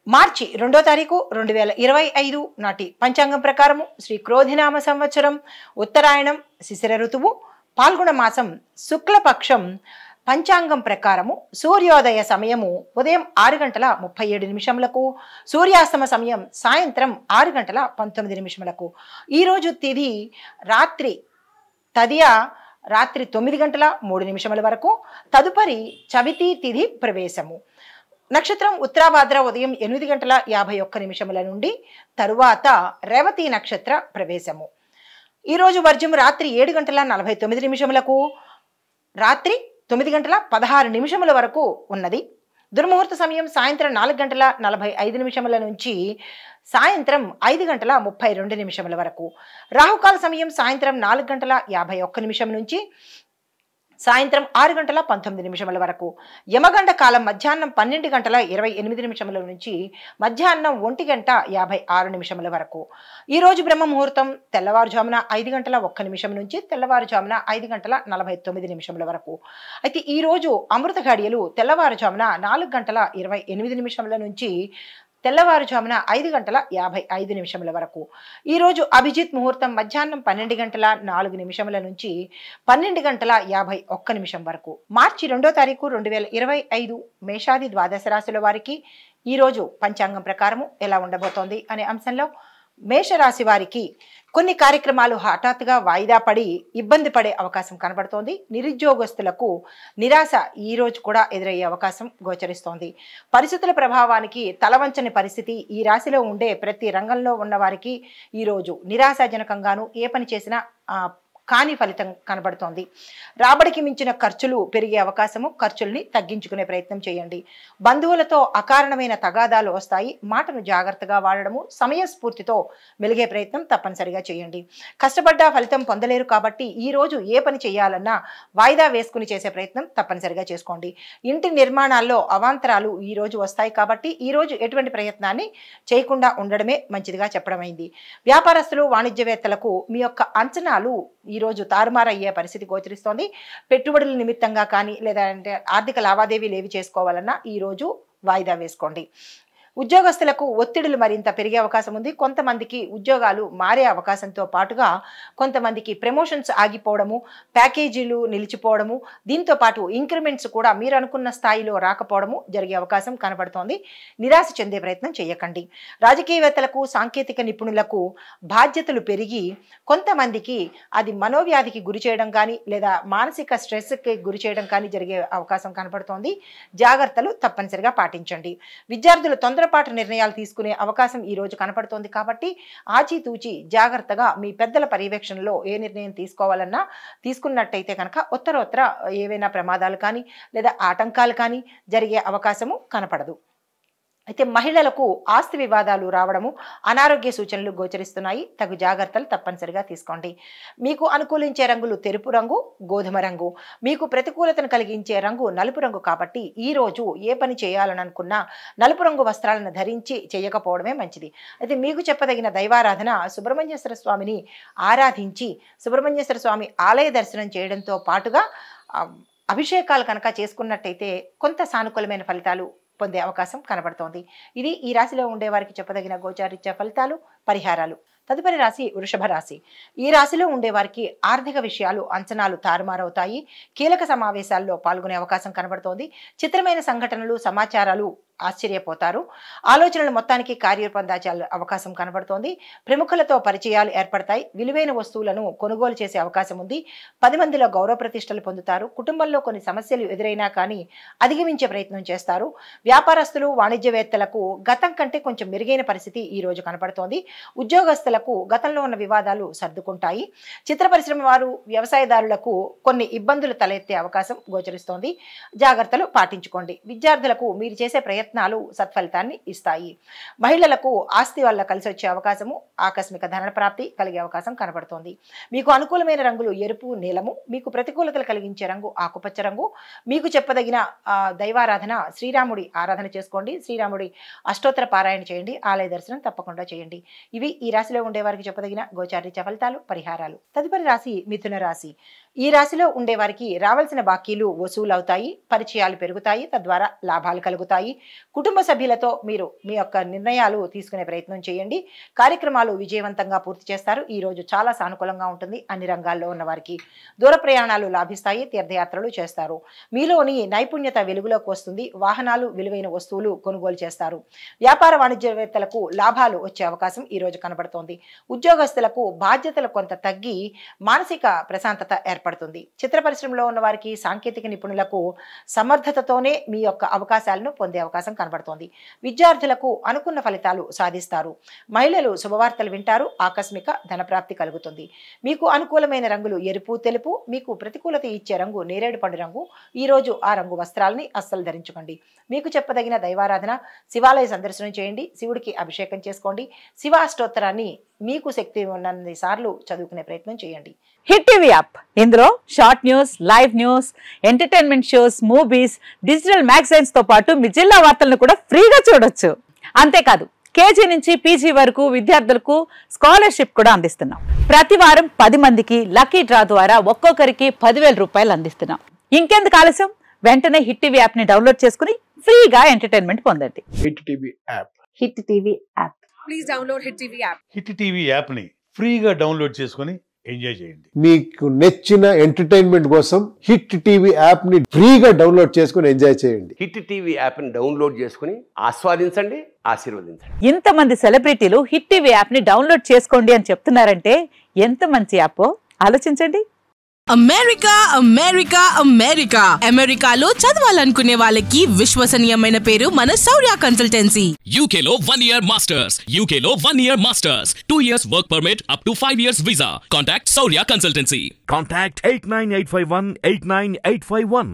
మార్చి 2వ తారీఖు 2025 నాటి పంచాంగం ప్రకారము శ్రీ క్రోధినామ సంవత్సరం ఉత్తరాయణం శిశిర ఋతువు పాల్గొన మాసం శుక్లపక్షం పంచాంగం ప్రకారము సూర్యోదయ సమయము ఉదయం 6:37 సూర్యాస్తమ సమయం సాయంత్రం 6:19 ఈరోజు తిథి రాత్రి తదియ రాత్రి 9:03 వరకు తదుపరి చవితి తిథి ప్రవేశము నక్షత్రం ఉత్తరాభాద్ర ఉదయం 8:51 నుండి తరువాత రేవతి నక్షత్ర ప్రవేశము ఈరోజు వర్జము రాత్రి 7:49 రాత్రి 9:16 వరకు ఉన్నది. దుర్ముహూర్త సమయం సాయంత్రం 4:45 నుంచి సాయంత్రం 5:32 వరకు. రాహుకాల సమయం సాయంత్రం 4:51 నుంచి సాయంత్రం 6:19 వరకు. యమగండ కాలం మధ్యాహ్నం 12:28 నుంచి మధ్యాహ్నం 1:56 వరకు. ఈరోజు బ్రహ్మ ముహూర్తం తెల్లవారుజామున 5:01 నుంచి తెల్లవారుజామున 5:49 వరకు. అయితే ఈరోజు అమృత ఘడియలు తెల్లవారుజామున 4:28 నుంచి తెల్లవారుజామున 5:55 వరకు. ఈరోజు అభిజిత్ ముహూర్తం మధ్యాహ్నం 12:04 నుంచి 12:51 వరకు. మార్చి 2వ తారీఖు 2025 మేషాది ద్వాదశ రాశుల వారికి ఈరోజు పంచాంగం ప్రకారము ఎలా ఉండబోతోంది అనే అంశంలో మేషరాశి వారికి కొన్ని కార్యక్రమాలు హఠాత్తుగా వాయిదా పడి ఇబ్బంది పడే అవకాశం కనబడుతోంది. నిరుద్యోగస్తులకు నిరాశ ఈ రోజు కూడా ఎదురయ్యే అవకాశం గోచరిస్తోంది. పరిస్థితుల ప్రభావానికి తలవంచని పరిస్థితి ఈ రాశిలో ఉండే ప్రతి రంగంలో ఉన్న వారికి ఈరోజు నిరాశాజనకంగాను ఏ పని చేసినా కాని ఫలితం కనబడుతోంది. రాబడికి మించిన ఖర్చులు పెరిగే అవకాశము, ఖర్చుల్ని తగ్గించుకునే ప్రయత్నం చేయండి. బంధువులతో అకారణమైన తగాదాలు వస్తాయి. మాటను జాగ్రత్తగా వాడడము, సమయస్ఫూర్తితో మెలిగే ప్రయత్నం తప్పనిసరిగా చేయండి. కష్టపడ్డ ఫలితం పొందలేరు కాబట్టి ఈ రోజు ఏ పని చేయాలన్నా వాయిదా వేసుకుని చేసే ప్రయత్నం తప్పనిసరిగా చేసుకోండి. ఇంటి నిర్మాణాల్లో అవాంతరాలు ఈ రోజు వస్తాయి కాబట్టి ఈ రోజు ఎటువంటి ప్రయత్నాన్ని చేయకుండా ఉండడమే మంచిదిగా చెప్పడమైంది. వ్యాపారస్తులు వాణిజ్యవేత్తలకు మీ యొక్క అంచనాలు ఈరోజు తారుమారయ్యే పరిస్థితి గోచరిస్తోంది. పెట్టుబడుల నిమిత్తంగా కానీ లేదా అంటే ఆర్థిక లావాదేవీలు ఏవి చేసుకోవాలన్నా ఈరోజు వాయిదా వేసుకోండి. ఉద్యోగస్తులకు ఒత్తిడులు మరింత పెరిగే అవకాశం ఉంది. కొంతమందికి ఉద్యోగాలు మారే అవకాశంతో పాటుగా కొంతమందికి ప్రమోషన్స్ ఆగిపోవడము, ప్యాకేజీలు నిలిచిపోవడము, దీంతో పాటు ఇంక్రిమెంట్స్ కూడా మీరు అనుకున్న స్థాయిలో రాకపోవడము జరిగే అవకాశం కనబడుతోంది. నిరాశ చెందే ప్రయత్నం చేయకండి. రాజకీయవేత్తలకు, సాంకేతిక నిపుణులకు బాధ్యతలు పెరిగి కొంతమందికి అది మనోవ్యాధికి గురి చేయడం కానీ లేదా మానసిక స్ట్రెస్కి గురి చేయడం కానీ జరిగే అవకాశం కనబడుతోంది. జాగ్రత్తలు తప్పనిసరిగా పాటించండి. విద్యార్థులు తొందరపాటు నిర్ణయాలు తీసుకునే అవకాశం ఈ రోజు కనపడుతోంది కాబట్టి ఆచితూచి జాగ్రత్తగా మీ పెద్దల పర్యవేక్షణలో ఏ నిర్ణయం తీసుకోవాలన్నా తీసుకున్నట్టయితే కనుక ఉత్తరోత్తర ఏవైనా ప్రమాదాలు కానీ లేదా ఆటంకాలు కానీ జరిగే అవకాశము కనపడదు. అయితే మహిళలకు ఆస్తి వివాదాలు రావడము, అనారోగ్య సూచనలు గోచరిస్తున్నాయి. తగు జాగ్రత్తలు తప్పనిసరిగా తీసుకోండి. మీకు అనుకూలించే రంగులు తెలుపు రంగు, గోధుమ రంగు. మీకు ప్రతికూలతను కలిగించే రంగు నలుపు రంగు కాబట్టి ఈ రోజు ఏ పని చేయాలని అనుకున్నా నలుపు రంగు వస్త్రాలను ధరించి చేయకపోవడమే మంచిది. అయితే మీకు చెప్పదగిన దైవారాధన సుబ్రహ్మణ్యేశ్వర స్వామిని ఆరాధించి సుబ్రహ్మణ్యేశ్వర స్వామి ఆలయ దర్శనం చేయడంతో పాటుగా అభిషేకాలు కనుక చేసుకున్నట్టయితే కొంత సానుకూలమైన ఫలితాలు పొందే అవకాశం కనబడుతోంది. ఇది ఈ రాశిలో ఉండే వారికి చెప్పదగిన గోచారిత్య ఫలితాలు, పరిహారాలు. తదుపరి రాశి వృషభ రాశి. ఈ రాశిలో ఉండే వారికి ఆర్థిక విషయాలు అంచనాలు తారుమారవుతాయి. కీలక సమావేశాల్లో పాల్గొనే అవకాశం కనబడుతోంది. చిత్రమైన సంఘటనలు, సమాచారాలు ఆశ్చర్యపోతారు. ఆలోచనలు మొత్తానికి కార్యరూపం దాచే అవకాశం కనబడుతోంది. ప్రముఖులతో పరిచయాలు ఏర్పడతాయి. విలువైన వస్తువులను కొనుగోలు చేసే అవకాశం ఉంది. 10 మందిలో గౌరవ ప్రతిష్టలు పొందుతారు. కుటుంబంలో కొన్ని సమస్యలు ఎదురైనా కానీ అధిగమించే ప్రయత్నం చేస్తారు. వ్యాపారస్తులు, వాణిజ్యవేత్తలకు గతం కంటే కొంచెం మెరుగైన పరిస్థితి ఈ రోజు కనబడుతోంది. ఉద్యోగస్తులకు గతంలో ఉన్న వివాదాలు సర్దుకుంటాయి. చిత్ర పరిశ్రమ వారు, వ్యవసాయదారులకు కొన్ని ఇబ్బందులు తలెత్తే అవకాశం గోచరిస్తోంది. జాగ్రత్తలు పాటించుకోండి. విద్యార్థులకు మీరు చేసే ప్రయత్నాలు సత్ఫలితాన్ని ఇస్తాయి. మహిళలకు ఆస్తి వల్ల కలిసి వచ్చే అవకాశము, ఆకస్మిక ధన ప్రాప్తి కలిగే అవకాశం కనబడుతోంది. మీకు అనుకూలమైన రంగులు ఎరుపు, నీలము. మీకు ప్రతికూలతలు కలిగించే రంగు ఆకుపచ్చ రంగు. మీకు చెప్పదగిన దైవారాధన శ్రీరాముడి ఆరాధన చేసుకోండి. శ్రీరాముడి అష్టోత్తర పారాయణ చేయండి. ఆలయ దర్శనం తప్పకుండా చేయండి. ఇవి ఈ రాశిలో ఉండే వారికి చెప్పదగిన గోచారిత్య ఫలితాలు, పరిహారాలు. తదుపరి రాశి మిథున రాశి. ఈ రాశిలో ఉండే వారికి రావాల్సిన బాకీలు వసూలవుతాయి, పరిచయాలు పెరుగుతాయి, తద్వారా లాభాలు కలుగుతాయి. కుటుంబ సభ్యులతో మీరు మీ యొక్క నిర్ణయాలు తీసుకునే ప్రయత్నం చేయండి. కార్యక్రమాలు విజయవంతంగా పూర్తి చేస్తారు. ఈ రోజు చాలా సానుకూలంగా ఉంటుంది. అన్ని రంగాల్లో ఉన్న వారికి దూర ప్రయాణాలు లాభిస్తాయి, తీర్థయాత్రలు చేస్తారు. మీలోని నైపుణ్యత వెలుగులోకి వస్తుంది. వాహనాలు, విలువైన వస్తువులు కొనుగోలు చేస్తారు. వ్యాపార వాణిజ్యవేత్తలకు లాభాలు వచ్చే అవకాశం ఈ రోజు కనబడుతోంది. ఉద్యోగస్తులకు బాధ్యతలు కొంత తగ్గి మానసిక ప్రశాంతత ఏర్పడుతుంది. చిత్ర పరిశ్రమలో ఉన్న వారికి, సాంకేతిక నిపుణులకు సమర్థతతోనే మీ యొక్క అవకాశాలను పొందే అవకాశం కనబడుతోంది. విద్యార్థులకు అనుకున్న ఫలితాలు సాధిస్తారు. మహిళలు శుభవార్తలు వింటారు. ఆకస్మిక ధనప్రాప్తి కలుగుతుంది. మీకు అనుకూలమైన రంగులు ఎరుపు, తెలుపు. మీకు ప్రతికూలత ఇచ్చే రంగు నేరేడు పండు రంగు. ఈ రోజు ఆ రంగు వస్త్రాలని అస్సలు ధరించుకోండి. మీకు చెప్పదగిన దైవారాధన, శివాలయ సందర్శనం చేయండి. శివుడికి అభిషేకం చేసుకోండి. శివాష్టోత్తరాన్ని మీకు శక్తి ఉన్నన్ని సార్లు చదువుకునే ప్రయత్నం చేయండి. హిట్ టీవీ యాప్, ఇందులో short news, live news, entertainment shows, movies, digital magazines తో పాటు మీ జిల్లా వార్తలను కూడా ఫ్రీగా చూడొచ్చు. అంతేకాదు కేజీ నుంచి పీజీ వరకు విద్యార్థులకు స్కాలర్షిప్ కూడా అందిస్తున్నాం. ప్రతి వారం 10 మందికి లక్కీ డ్రా ద్వారా ఒక్కొక్కరికి 10,000 రూపాయలు అందిస్తున్నాం. ఇంకెందుకు ఆలస్యం, వెంటనే హిట్ టీవీ యాప్ ని డౌన్లోడ్ చేసుకుని ఫ్రీగా ఎంటర్టైన్మెంట్ పొందండి. Hit TV app. Hit TV app. Please download hit TV app. Hit TV app ని ఫ్రీగా డౌన్లోడ్ చేసుకుని ఎంజాయ్ చేయండి. మీకు నచ్చిన ఎంటర్టైన్మెంట్ కోసం హిట్ టీవీ యాప్ ని ఫ్రీగా డౌన్లోడ్ చేసుకుని ఎంజాయ్ చేయండి. హిట్ టీవీ యాప్ ని డౌన్లోడ్ చేసుకుని ఆస్వాదించండి, ఆశీర్వదించండి. ఇంతమంది సెలబ్రిటీలు హిట్ టీవీ యాప్ ని డౌన్లోడ్ చేసుకోండి అని చెప్తున్నారంటే ఎంత మంచి యాప్ ఆలోచించండి. అమెరికా అమెరికా అమెరికా అమెరికాలో చదవాలనుకునే వాళ్ళకి విశ్వసనీయమైన పేరు మన శౌర్య కన్సల్టెన్సీ. UK లో 1 year masters, UK లో 1 year masters, 2 years work permit up to 5 years visa. Contact Saurya Consultancy. Contact 89851 89851.